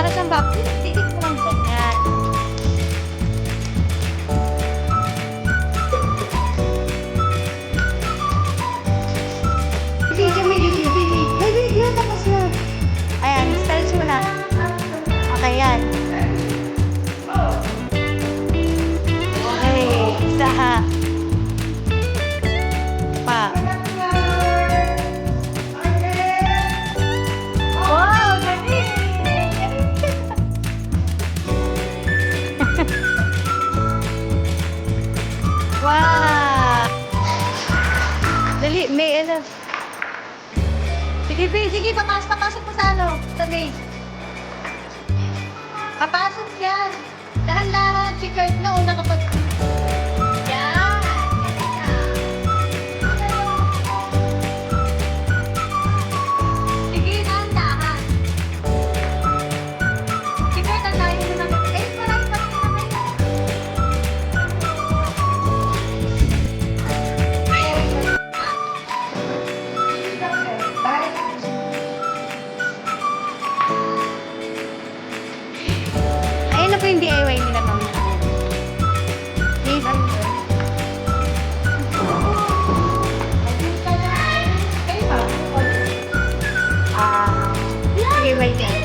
para siyang vacuum. Titik mo lang ganyan. Video, may video, tapos na. Ayan, stretch mo na. Okay, yan. Okay, isa ha. Pa. Wow, galing! Wow! Dali, may ano. Sige, sige, papasok mo sa ano, sa base. Papasok yan. Dahan-dahan, si Kurt na una kapag... Yan! Sige, dahan-dahan. Si Kurt, ang tayo na naman. Eh, marami pa rin naman. Ayun na po yung DIY nila, ma'am. Yes. Sige, wait yan.